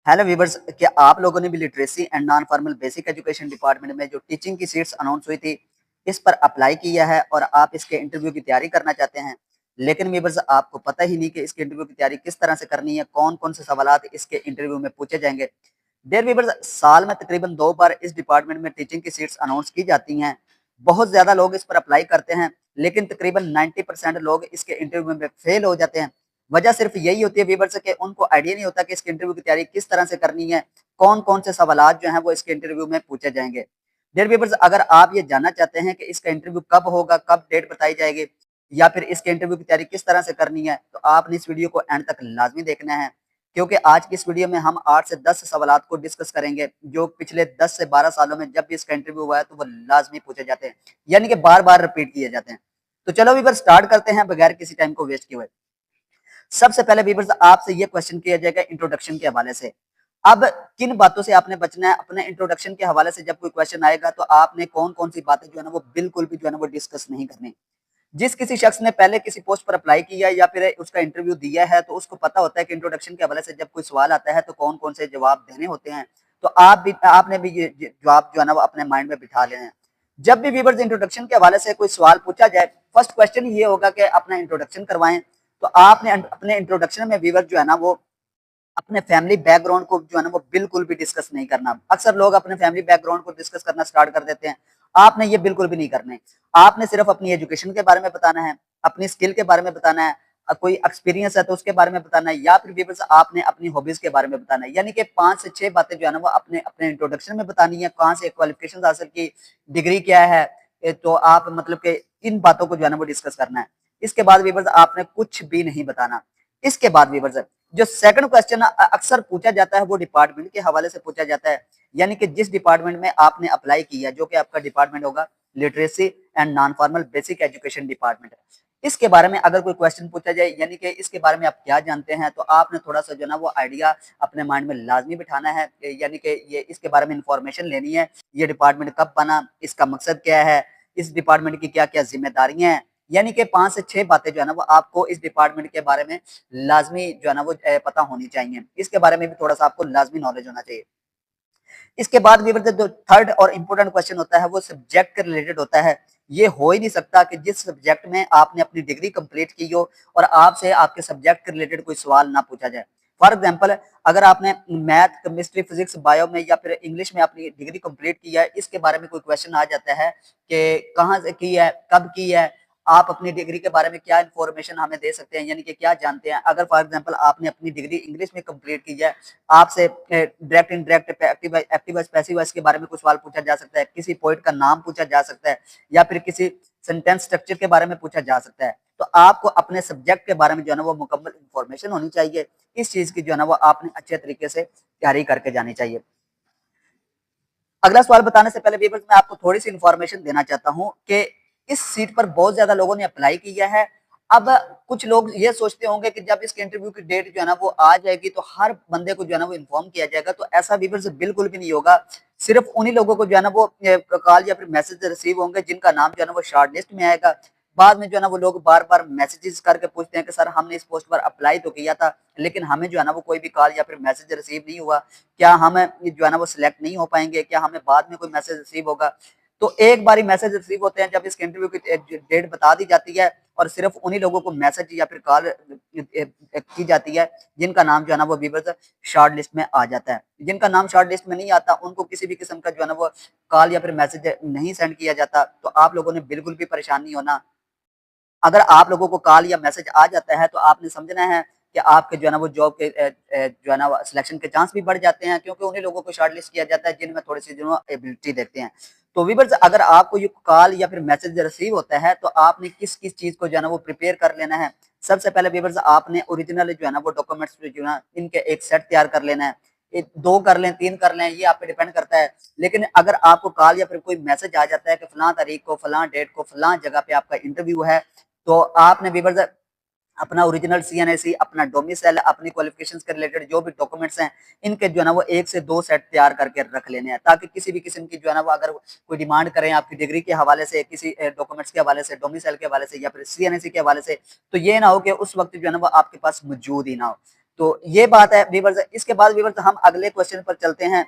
Hello viewers, क्या आप लोगों ने भी literacy and non formal basic education department में जो टीचिंग की सीट्स अनाउंस हुई थी, इस पर अप्लाई किया है और आप इसके इंटरव्यू की तैयारी करना चाहते हैं। लेकिन वीवर्स, आपको पता ही नहीं कि इसके इंटरव्यू की तैयारी किस तरह से करनी है, कौन-कौन से सवालात इसके इंटरव्यू में पूछे जाएंगे। डियर वीवर्स, साल में तकरीबन 2 बार इस डिपार्टमेंट में टीचिंग की सीट्स अनाउंस की जाती हैं। बहुत ज़्यादा लोग इस पर अप्लाई करते हैं, लेकिन तकरीबन 90% लोग इसके इंटरव्यू में फेल हो जाते हैं। वजह सिर्फ यही होती है व्यूअर्स कि उनको आइडिया नहीं होता कि इसके इंटरव्यू की तैयारी किस तरह से करनी है, कौन-कौन से सवालात जो हैं वो इसके इंटरव्यू में पूछे जाएँगे। डियर व्यूअर्स, अगर आप ये जानना चाहते हैं कि इसका इंटरव्यू कब होगा, कब डेट बताई जाएगी या फिर इसके इंटरव्यू की तैयारी किस तरह से करनी है, तो आपने इस वीडियो को एंड तक लाज़मी देखना है। क्योंकि आज की इस वीडियो में हम 8 से 10 सवालात को डिस्कस करेंगे, जो पिछले 10 से 12 सालों में जब भी इसका इंटरव्यू हुआ है तो वो लाज़मी पूछे जाते हैं, यानी कि बार-बार रिपीट किए जाते हैं। तो चलो व्यूअर्स, स्टार्ट करते हैं बगैर किसी टाइम को वेस्ट किए हुए। सबसे पहले वीवर्स, आपसे ये क्वेश्चन किया जाएगा इंट्रोडक्शन के हवाले से। अब किन बातों से आपने बचना है? अपने इंट्रोडक्शन के हवाले से जब कोई क्वेश्चन आएगा तो आपने कौन-कौन सी बातें जो है ना वो बिल्कुल भी जो है ना वो डिस्कस नहीं करनी। जिस किसी शख्स ने पहले किसी पोस्ट पर अप्लाई किया या फिर उसका इंटरव्यू दिया है, तो उसको पता होता है कि इंट्रोडक्शन के हवाले से जब कोई सवाल आता है तो कौन-कौन से जवाब देने होते हैं। तो आपने भी ये जवाब जो है ना वो अपने माइंड में बिठा लेने हैं। जब भी व्यूअर्स इंट्रोडक्शन के हवाले से कोई सवाल पूछा जाए, फर्स्ट क्वेश्चन ये होगा कि अपना इंट्रोडक्शन करवाएं। तो आपने अपने इंट्रोडक्शन में व्यूअर जो है ना वो अपने फैमिली बैकग्राउंड को जो है ना वो बिल्कुल भी डिस्कस नहीं करना। अक्सर लोग अपने फैमिली बैकग्राउंड को डिस्कस करना स्टार्ट कर देते हैं। आपने ये बिल्कुल भी नहीं करना है। आपने सिर्फ अपनी एजुकेशन के बारे में बताना है, अपनी स्किल के बारे में बताना है, कोई एक्सपीरियंस है तो उसके बारे में बताना है या फिर व्यूअर्स आपने अपनी हॉबीज के बारे में बताना है। यानी कि 5 से 6 बातें जो है ना वो अपने अपने इंट्रोडक्शन में बतानी है। कहाँ से क्वालिफिकेशन हासिल की, डिग्री क्या है, तो आप मतलब कि इन बातों को जो है ना वो डिस्कस करना है। इसके बाद व्यूअर्स आपने कुछ भी नहीं बताना। इसके बाद व्यूअर्स जो सेकंड क्वेश्चन अक्सर पूछा जाता है वो डिपार्टमेंट के हवाले से पूछा जाता है। यानी कि जिस डिपार्टमेंट में आपने अप्लाई किया, जो कि आपका डिपार्टमेंट होगा literacy and non formal basic education department. इसके बारे में अगर कोई क्वेश्चन पूछा जाए, यानी कि इसके बारे में आप क्या जानते हैं, तो आपने थोड़ा सा जो ना वो आइडिया अपने माइंड में लाजमी बिठाना है। यानी कि ये इसके बारे में इंफॉर्मेशन लेनी है। ये डिपार्टमेंट कब बना, इसका मकसद क्या है, इस डिपार्टमेंट की क्या क्या जिम्मेदारियां हैं। यानी कि 5 से 6 बातें जो है ना वो आपको इस डिपार्टमेंट के बारे में लाज़मी जो है ना वो पता होनी चाहिए। इसके बारे में भी थोड़ा-सा आपको लाज़मी नॉलेज होना चाहिए। इसके बाद भी मतलब जो थर्ड और इम्पोर्टेंट क्वेश्चन होता है वो सब्जेक्ट के रिलेटेड होता है। ये हो ही नहीं सकता कि जिस सब्जेक्ट में आपने अपनी डिग्री कंप्लीट की हो और आपसे आपके सब्जेक्ट के रिलेटेड कोई सवाल ना पूछा जाए। फॉर एग्जांपल, अगर आपने मैथ, केमिस्ट्री, फिजिक्स, बायो में या फिर इंग्लिश में अपनी डिग्री कंप्लीट की है, इसके बारे में कोई क्वेश्चन आ जाता है कि कहाँ से की है, कब की है, आप अपनी डिग्री के बारे में क्या इन्फॉर्मेशन हमें दे सकते हैं, यानी कि क्या जानते हैं। अगर फॉर एग्जांपल आपने अपनी डिग्री इंग्लिश में कंप्लीट की है, आपसे direct, indirect, active voice, passive voice के बारे में कुछ सवाल पूछा जा सकता है, किसी पोएट का नाम पूछा जा सकता है या फिर किसी सेंटेंस स्ट्रक्चर के बारे में पूछा जा सकता है। तो आपको अपने सब्जेक्ट के बारे में जो है ना वो मुकम्मल इन्फॉर्मेशन होनी चाहिए। इस चीज़ की जो है ना वो आपने अच्छे तरीके से तैयारी करके जानी चाहिए। अगला सवाल बताने से पहले व्यूअर्स मैं आपको थोड़ी-सी इन्फॉर्मेशन देना चाहता हूँ कि इस सीट पर बहुत ज़्यादा लोगों ने अप्लाई किया है। अब कुछ लोग ये सोचते होंगे कि जब इसके इंटरव्यू की डेट जो है ना वो आ जाएगी तो हर बंदे को जो है ना वो इन्फॉर्म किया जाएगा, तो ऐसा व्यूअर्स बिल्कुल भी नहीं होगा। सिर्फ उन्हीं लोगों को जो है ना वो कॉल या फिर मैसेज रिसीव होंगे जिनका नाम जो है ना वो शॉर्ट लिस्ट में आएगा। बाद में जो है ना वो लोग बार-बार मैसेजेस करके पूछते हैं कि सर हमने इस पोस्ट पर अप्लाई तो किया था, लेकिन हमें जो है ना वो कोई भी कॉल या फिर मैसेज रिसीव नहीं हुआ। क्या हम जो है ना वो सिलेक्ट नहीं हो पाएँगे? क्या हमें बाद में कोई मैसेज रिसीव होगा? तो एक बारी मैसेज रिसीव होते हैं जब इसके इंटरव्यू की डेट बता दी जाती है और सिर्फ उन्हीं लोगों को मैसेज या फिर कॉल की जाती है जिनका नाम जो है ना वो व्यूअर्स शॉर्ट लिस्ट में आ जाता है। जिनका नाम शॉर्ट लिस्ट में नहीं आता उनको किसी भी किस्म का जो है ना वो कॉल या फिर मैसेज नहीं सेंड किया जाता। तो आप लोगों ने बिल्कुल भी परेशान नहीं होना। अगर आप लोगों को कॉल या मैसेज आ जाता है तो आपने समझना है कि आपके जो है ना वो जॉब के जो है ना वो सिलेक्शन के चांस भी बढ़ जाते हैं, क्योंकि उन्हीं लोगों को शॉर्टलिस्ट किया जाता है जिनमें थोड़ी-सी जो है एबिलिटी देखते हैं। तो व्यूअर्स, अगर आपको ये कॉल या फिर मैसेज रिसीव होता है तो आपने किस-किस चीज़ को जो है ना वो प्रिपेयर कर लेना है। सबसे पहले व्यूअर्स आपने ओरिजिनल जो है ना वो डॉक्यूमेंट्स जो है ना इनके एक सेट तैयार कर लेना है। 2 कर लें, 3 कर लें, ये आप पे डिपेंड करता है। लेकिन अगर आपको कॉल या फिर कोई मैसेज आ जाता है कि फलाँ तारीख को, फलाँ डेट को, फलाँ जगह पे आपका इंटरव्यू है, तो आपने व्यूअर्स अपना ओरिजिनल सीएनएसी, अपना डोमिसाइल, अपनी क्वालिफिकेशंस के रिलेटेड जो भी डॉक्यूमेंट्स हैं, इनके जो है ना वो 1 से 2 सेट तैयार करके रख लेने हैं, ताकि किसी भी किस्म की जो है ना वो अगर कोई डिमांड करें आपकी डिग्री के हवाले से, किसी डॉक्यूमेंट्स के हवाले से, डोमिसाइल के हवाले से या फिर सीएनएसी के हवाले से, तो ये ना हो कि उस वक़्त जो है ना वो आपके पास मौजूद ही ना हो। तो ये बात है व्यूअर्स। इसके बाद व्यूअर्स हम अगले क्वेश्चन पर चलते हैं।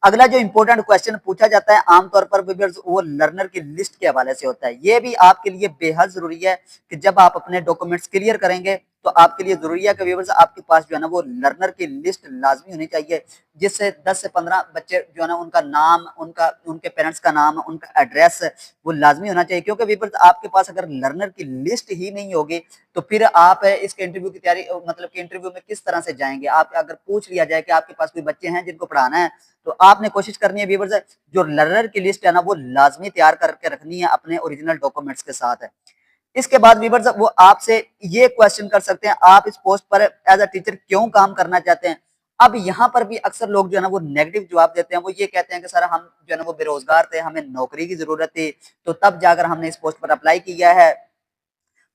अगला जो इंपॉर्टेंट क्वेश्चन पूछा जाता है आमतौर पर व्यूअर्स वो लर्नर की लिस्ट के हवाले से होता है। ये भी आपके लिए बेहद जरूरी है कि जब आप अपने डॉक्यूमेंट्स क्लियर करेंगे तो आपके लिए जरूरी है कि व्यूअर्स आपके पास जो है ना वो लर्नर की लिस्ट लाजमी होनी चाहिए, जिससे 10 से 15 बच्चे जो है ना उनका नाम, उनका उनके पेरेंट्स का नाम, उनका एड्रेस वो लाजमी होना चाहिए। क्योंकि व्यूअर्स आपके पास अगर लर्नर की लिस्ट ही नहीं होगी तो फिर आप इसके इंटरव्यू की तैयारी मतलब कि इंटरव्यू में किस तरह से जाएंगे। आप अगर पूछ लिया जाए कि आपके पास कोई बच्चे हैं जिनको पढ़ाना है तो आपने कोशिश करनी है व्यूअर्स जो लर्नर की लिस्ट है ना वो लाजमी तैयार करके रखनी है अपने ओरिजिनल डॉक्यूमेंट्स के साथ है। इसके बाद व्यूअर्स वो आपसे ये क्वेश्चन कर सकते हैं आप इस पोस्ट पर एज अ टीचर क्यों काम करना चाहते हैं। अब यहाँ पर भी अक्सर लोग जो है ना वो नेगेटिव जवाब देते हैं। वो ये कहते हैं कि सर हम जो है ना वो बेरोजगार थे, हमें नौकरी की जरूरत थी, तो तब जाकर हमने इस पोस्ट पर अप्लाई किया है,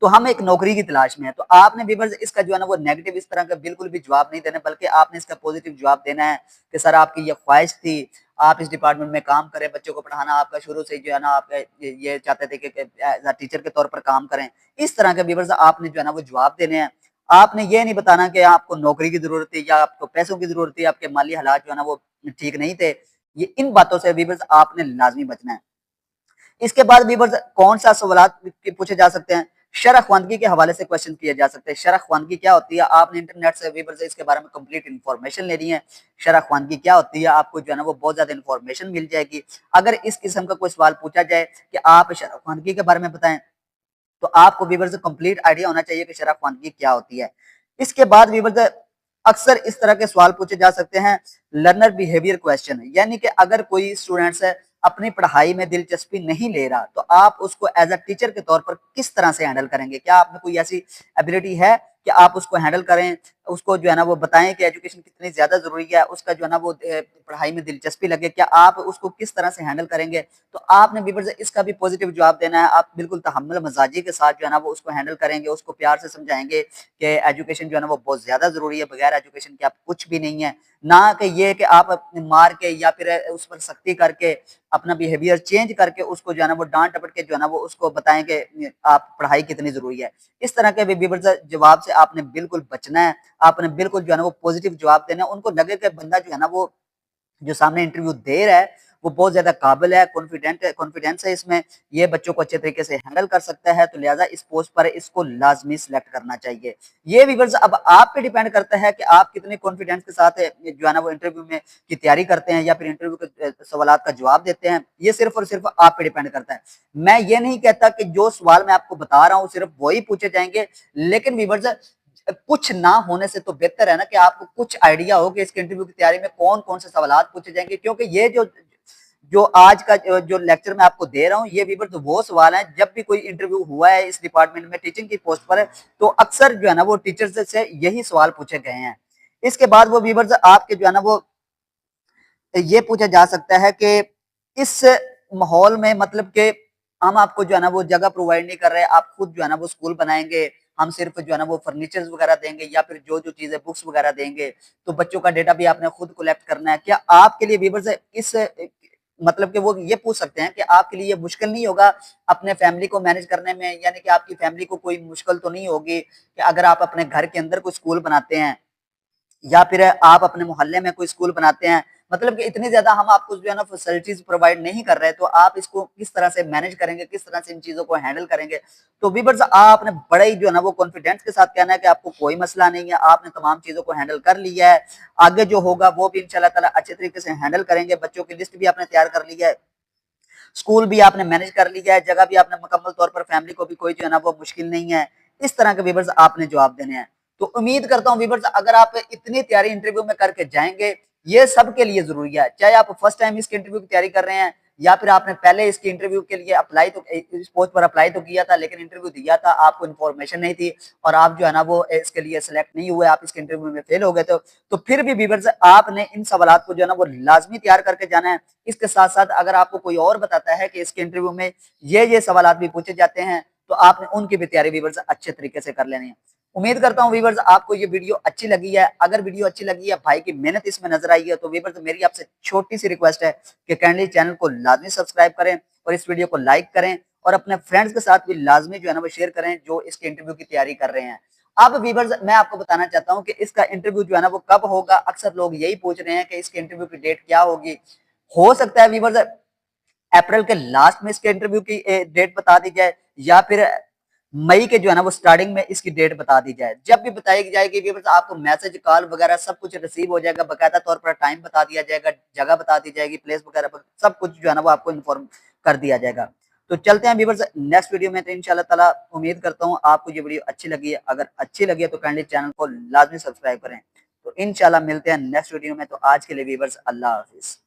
तो हम एक नौकरी की तलाश में है। तो आपने व्यूअर्स इसका जो है ना वो नेगेटिव इस तरह का बिल्कुल भी जवाब नहीं देना, बल्कि आपने इसका पॉजिटिव जवाब देना है कि सर आपकी ये ख्वाहिश थी, आप इस डिपार्टमेंट में काम करें, बच्चों को पढ़ाना आपका शुरू से जो है ना आप ये चाहते थे कि एज अ टीचर के तौर पर काम करें। इस तरह के व्यूअर्स आपने जो है ना वो जवाब देने हैं। आपने ये नहीं बताना कि आपको नौकरी की जरूरत थी या आपको पैसों की जरूरत थी, आपके माली हालात जो है ना वो ठीक नहीं थे। ये इन बातों से व्यूअर्स आपने लाजमी बचना है। इसके बाद व्यूअर्स कौन सा सवालात पूछे जा सकते हैं, शरह ख्वानगी के हवाले से क्वेश्चन किए जा सकते हैं। शरह ख्वानगी क्या होती है, आपने इंटरनेट से व्यूअर्स इसके बारे में कंप्लीट इन्फॉर्मेशन लेनी है। शरह ख्वानगी क्या होती है, आपको जो है ना वो बहुत ज्यादा इन्फॉर्मेशन मिल जाएगी। अगर इस किस्म का कोई सवाल पूछा जाए कि आप शरह ख्वानगी के बारे में बताएं तो आपको व्यूअर्स कंप्लीट आइडिया होना चाहिए कि शरह ख्वानगी क्या होती है। इसके बाद व्यूअर्स अक्सर इस तरह के सवाल पूछे जा सकते हैं लर्नर बिहेवियर क्वेश्चन, यानी कि अगर कोई स्टूडेंट्स है अपनी पढ़ाई में दिलचस्पी नहीं ले रहा तो आप उसको एज अ टीचर के तौर पर किस तरह से हैंडल करेंगे। क्या आप में कोई ऐसी एबिलिटी है कि आप उसको हैंडल करें, उसको जो है ना वो बताएं कि एजुकेशन कितनी ज्यादा जरूरी है, उसका जो है ना वो पढ़ाई में दिलचस्पी लगे, क्या आप उसको किस तरह से हैंडल करेंगे। तो आपने व्यूअर्स इसका भी पॉजिटिव जवाब देना है। आप बिल्कुल तहम्मुल मजाजी के साथ जो है ना वो उसको हैंडल करेंगे, उसको प्यार से समझाएंगे कि एजुकेशन जो है ना वो बहुत ज्यादा जरूरी है, बगैर एजुकेशन के आप कुछ भी नहीं है। ना कि ये कि आप अपने मार के या फिर उस पर सख्ती करके अपना बिहेवियर चेंज करके उसको जो है ना वो डांट टपट के जो है ना वो उसको बताएं कि आप पढ़ाई कितनी जरूरी है। इस तरह के व्यूअर्स जवाब से आपने बिल्कुल बचना है। आपने बिल्कुल जो है ना वो पॉजिटिव जवाब देना है। उनको लगे कि बंदा जो है ना वो जो सामने इंटरव्यू दे रहा है वो बहुत ज्यादा काबिल है, कॉन्फिडेंस है इसमें, ये बच्चों को अच्छे तरीके से हैंडल कर सकता है, तो लिहाजा इस पोस्ट पर इसको लाजमी सिलेक्ट करना चाहिए। ये व्यूअर्स अब आप पे डिपेंड करता है कि आप कितने कॉन्फिडेंस के साथ जो है ना वो इंटरव्यू में की तैयारी करते हैं या फिर इंटरव्यू के सवाल का जवाब देते हैं। ये सिर्फ और सिर्फ आप पे डिपेंड करता है। मैं ये नहीं कहता कि जो सवाल मैं आपको बता रहा हूँ सिर्फ वही पूछे जाएंगे, लेकिन व्यूअर्स कुछ ना होने से तो बेहतर है ना कि आपको कुछ आइडिया हो कि इसके इंटरव्यू की तैयारी में कौन कौन से सवाल पूछे जाएंगे। क्योंकि ये जो जो आज का जो लेक्चर मैं आपको दे रहा हूँ ये व्यूअर्स वो सवाल है, जब भी कोई इंटरव्यू हुआ है इस डिपार्टमेंट में टीचिंग की पोस्ट पर है तो अक्सर जो है ना वो टीचर्स से यही सवाल पूछे गए हैं। इसके बाद वो व्यूअर्स आपके जो है ना वो ये पूछा जा सकता है कि इस माहौल में मतलब कि हम आपको जो है ना वो जगह प्रोवाइड नहीं कर रहे, आप खुद जो है ना वो स्कूल बनाएंगे, हम सिर्फ जो है ना वो फर्नीचर्स वगैरह देंगे या फिर जो जो चीजें बुक्स वगैरह देंगे, तो बच्चों का डेटा भी आपने खुद कलेक्ट करना है। क्या आपके लिए व्यूअर्स इस मतलब कि वो ये पूछ सकते हैं कि आपके लिए ये मुश्किल नहीं होगा अपने फैमिली को मैनेज करने में, यानी कि आपकी फैमिली को कोई मुश्किल तो नहीं होगी कि अगर आप अपने घर के अंदर कोई स्कूल बनाते हैं या फिर आप अपने मोहल्ले में कोई स्कूल बनाते हैं, मतलब कि इतनी ज्यादा हम आपको जो है ना फैसिलिटीज प्रोवाइड नहीं कर रहे, तो आप इसको किस तरह से मैनेज करेंगे, किस तरह से इन चीजों को हैंडल करेंगे। तो व्यूअर्स आपने बड़े ही जो है ना वो कॉन्फिडेंस के साथ कहना है कि आपको कोई मसला नहीं है, आपने तमाम चीजों को हैंडल कर लिया है, आगे जो होगा वो भी इंशाल्लाह ताला अच्छे तरीके से हैंडल करेंगे। बच्चों की लिस्ट भी आपने तैयार कर ली है, स्कूल भी आपने मैनेज कर लिया है, जगह भी आपने मुकम्मल तौर पर, फैमिली को भी कोई जो है ना वो मुश्किल नहीं है। इस तरह के व्यूअर्स आपने जवाब देने हैं। तो उम्मीद करता हूँ व्यूअर्स अगर आप इतनी तैयारी इंटरव्यू में करके जाएंगे, ये सबके लिए जरूरी है, चाहे आप फर्स्ट टाइम इसके इंटरव्यू की तैयारी कर रहे हैं या फिर आपने पहले इसके इंटरव्यू के लिए अप्लाई तो इस पोस्ट पर अप्लाई तो किया था लेकिन इंटरव्यू दिया था, आपको इन्फॉर्मेशन नहीं थी और आप जो है ना वो इसके लिए सिलेक्ट नहीं हुए, आप इसके इंटरव्यू में फेल हो गए तो फिर भी व्यूअर्स आपने इन सवालों को जो है ना वो लाजमी तैयार करके जाना है। इसके साथ साथ अगर आपको कोई और बताता है कि इसके इंटरव्यू में ये सवाल भी पूछे जाते हैं तो आपने उनकी भी तैयारी व्यूअर्स अच्छे तरीके से कर लेनी है। उम्मीद करता हूं व्यूअर्स आपको ये वीडियो अच्छी लगी है। अगर वीडियो अच्छी लगी है, भाई की मेहनत इसमें नजर आई है, तो व्यूअर्स मेरी आपसे छोटी सी रिक्वेस्ट है कि काइंडली चैनल को लाजमी सब्सक्राइब करें और इस वीडियो को लाइक करें और अपने फ्रेंड्स के साथ भी लाजमी जो है ना वो शेयर करें जो इसके इंटरव्यू की तैयारी कर रहे हैं। अब वीवर्स मैं आपको बताना चाहता हूँ कि इसका इंटरव्यू जो है ना वो कब होगा। अक्सर लोग यही पूछ रहे हैं कि इसके इंटरव्यू की डेट क्या होगी। हो सकता है वीवर्स अप्रैल के लास्ट में इसके इंटरव्यू की डेट बता दी जाए, या फिर मई के जो है ना वो स्टार्टिंग में इसकी डेट बता दी जाए। जब भी बताई जाएगी व्यूअर्स आपको मैसेज कॉल वगैरह सब कुछ रिसीव हो जाएगा, बकायदा तौर पर टाइम बता दिया जाएगा, जगह बता दी जाएगी, प्लेस वगैरह पर सब कुछ जो है ना वो आपको इन्फॉर्म कर दिया जाएगा। तो चलते हैं व्यूअर्स नेक्स्ट वीडियो में। तो इंशाल्लाह ताला उम्मीद करता हूँ आपको ये वीडियो अच्छी लगी है। अगर अच्छी लगी है तो काइंडली चैनल को लाजमी सब्सक्राइब करें। तो इंशाल्लाह मिलते हैं नेक्स्ट वीडियो में। तो आज के लिए व्यूअर्स अल्लाह हाफिज।